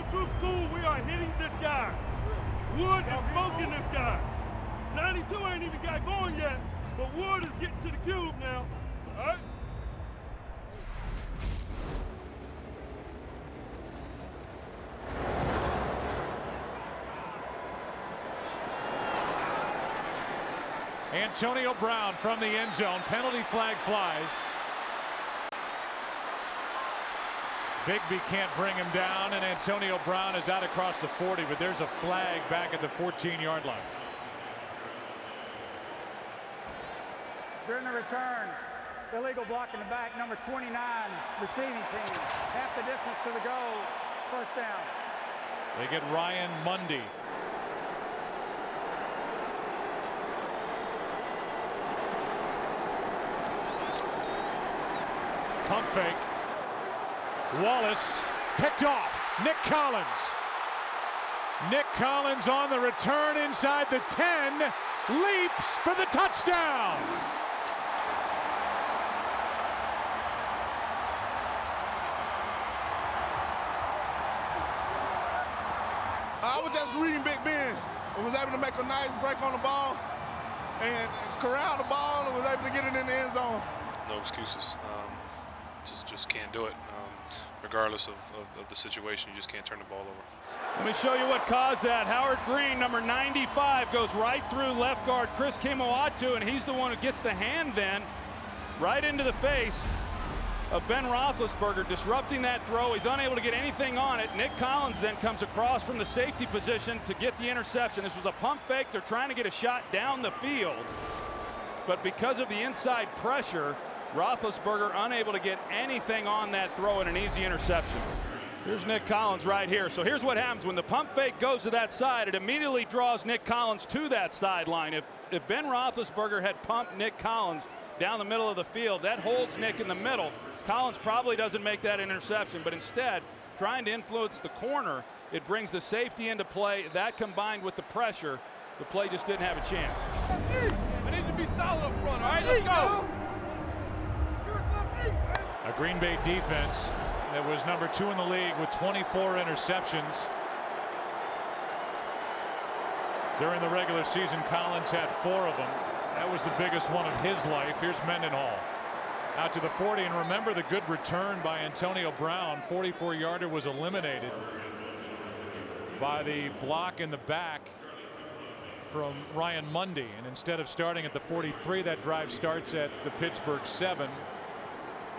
Troop School, we are hitting this guy. Wood is smoking this guy. 92 ain't even got going yet, but Wood is getting to the cube now. All right? Antonio Brown from the end zone. Penalty flag flies. Bigby can't bring him down, and Antonio Brown is out across the 40, but there's a flag back at the 14-yard line. During the return, illegal block in the back, number 29, receiving team. Half the distance to the goal, first down. They get Ryan Mundy. Pump fake. Wallace picked off. Nick Collins. Nick Collins on the return inside the 10. Leaps for the touchdown. I was just reading Big Ben and was able to make a nice break on the ball and corral the ball and was able to get it in the end zone. No excuses. Just can't do it. Regardless of the situation, you just can't turn the ball over. Let me show you what caused that. Howard Green, number 95, goes right through left guard Chris Kemoatu, and he's the one who gets the hand then right into the face of Ben Roethlisberger, disrupting that throw. He's unable to get anything on it. Nick Collins then comes across from the safety position to get the interception. This was a pump fake. They're trying to get a shot down the field, but because of the inside pressure, Roethlisberger unable to get anything on that throw and an easy interception. Here's Nick Collins right here. So here's what happens when the pump fake goes to that side. It immediately draws Nick Collins to that sideline. If Ben Roethlisberger had pumped Nick Collins down the middle of the field, that holds Nick in the middle. Collins probably doesn't make that interception, but instead, trying to influence the corner, it brings the safety into play. That combined with the pressure, the play just didn't have a chance. I need to be solid up front, all right? Let's go. A Green Bay defense that was number 2 in the league with 24 interceptions. During the regular season, Collins had 4 of them. That was the biggest one of his life. Here's Mendenhall out to the 40, and remember the good return by Antonio Brown. 44-yarder was eliminated by the block in the back from Ryan Mundy, and instead of starting at the 43, that drive starts at the Pittsburgh 7,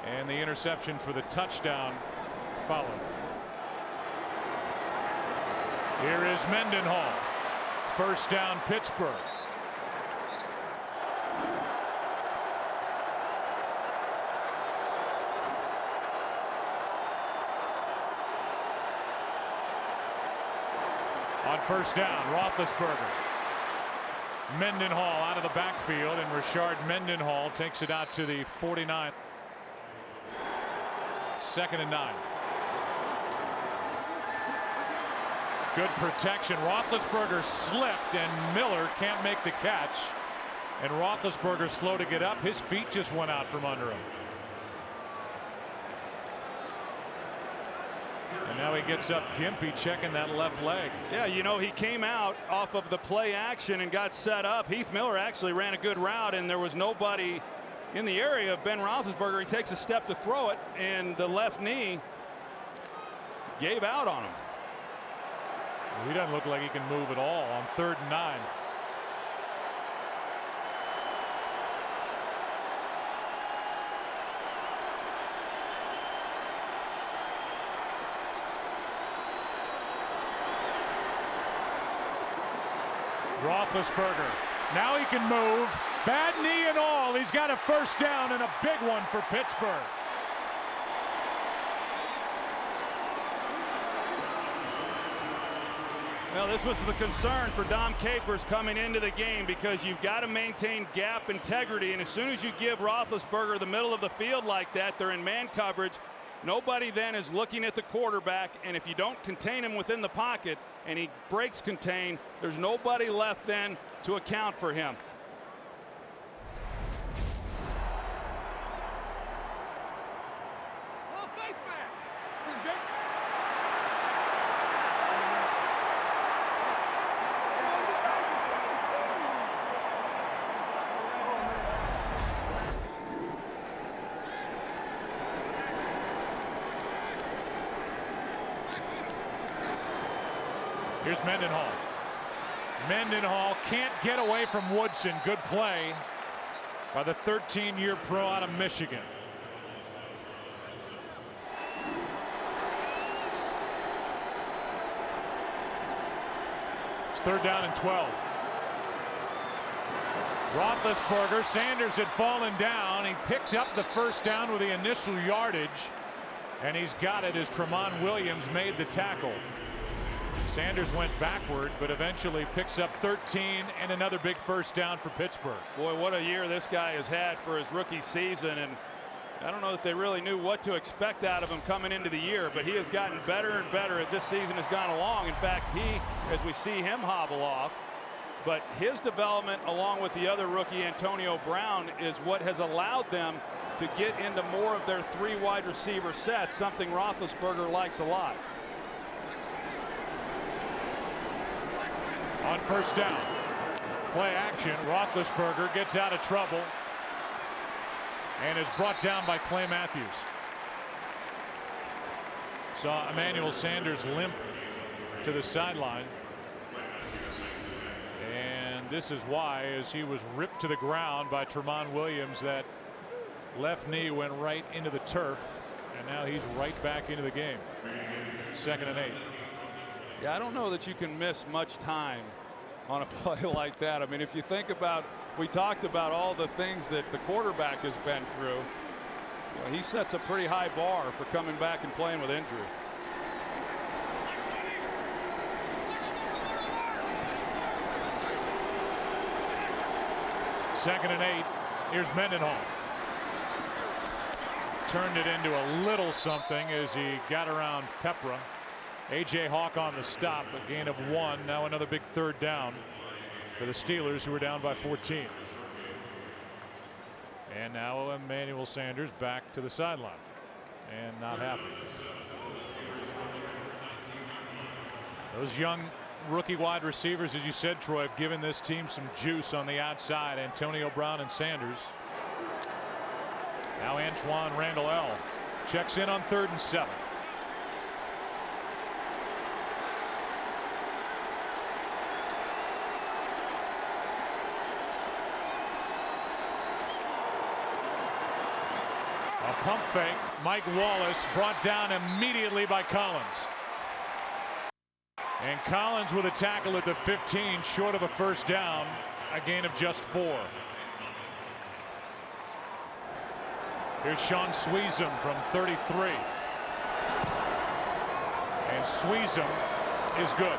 and the interception for the touchdown followed. Here is Mendenhall. First down, Pittsburgh. On first down, Roethlisberger. Mendenhall out of the backfield, and Rashard Mendenhall takes it out to the 49. 2nd and 9. Good protection. Roethlisberger slipped, and Miller can't make the catch. And Roethlisberger slow to get up. His feet just went out from under him. And now he gets up gimpy, checking that left leg. Yeah, you know, he came out off of the play action and got set up. Heath Miller actually ran a good route, and there was nobody in the area of Ben Roethlisberger. He takes a step to throw it, and the left knee gave out on him. He doesn't look like he can move at all on 3rd and 9. Roethlisberger. Now he can move. Bad knee and all. He's got a first down, and a big one for Pittsburgh. Well, this was the concern for Dom Capers coming into the game, because you've got to maintain gap integrity, and as soon as you give Roethlisberger the middle of the field like that, they're in man coverage. Nobody then is looking at the quarterback, and if you don't contain him within the pocket and he breaks contain, there's nobody left then to account for him. Here's Mendenhall. Mendenhall can't get away from Woodson. Good play by the 13-year pro out of Michigan. It's 3rd down and 12. Roethlisberger, Sanders had fallen down. He picked up the 1st down with the initial yardage, and he's got it as Tramon Williams made the tackle. Sanders went backward, but eventually picks up 13 and another big 1st down for Pittsburgh. Boy, what a year this guy has had for his rookie season, and I don't know that they really knew what to expect out of him coming into the year, but he has gotten better and better as this season has gone along. In fact, as we see him hobble off, but his development along with the other rookie Antonio Brown is what has allowed them to get into more of their 3 wide receiver sets, something Roethlisberger likes a lot. On 1st down, play action. Roethlisberger gets out of trouble and is brought down by Clay Matthews. Saw Emmanuel Sanders limp to the sideline. And this is why, as he was ripped to the ground by Tramon Williams, that left knee went right into the turf, and now he's right back into the game. 2nd and 8. Yeah, I don't know that you can miss much time on a play like that. I mean, if you think about, we talked about all the things that the quarterback has been through. You know, he sets a pretty high bar for coming back and playing with injury. Second and 8. Here's Mendenhall. Turned it into a little something as he got around Pepra. A.J. Hawk on the stop, a gain of 1. Now another big 3rd down for the Steelers, who are down by 14. And now Emmanuel Sanders back to the sideline and not happy. Those young rookie wide receivers, as you said, Troy, have given this team some juice on the outside. Antonio Brown and Sanders. Now Antoine Randall checks in on 3rd and 7. A pump fake. Mike Wallace brought down immediately by Collins. And Collins with a tackle at the 15, short of a 1st down, a gain of just 4. Here's Sean Sweezum from 33. And Sweezum is good.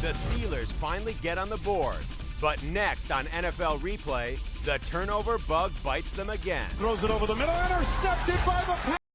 The Steelers finally get on the board. But next on NFL Replay, the turnover bug bites them again. Throws it over the middle, intercepted by the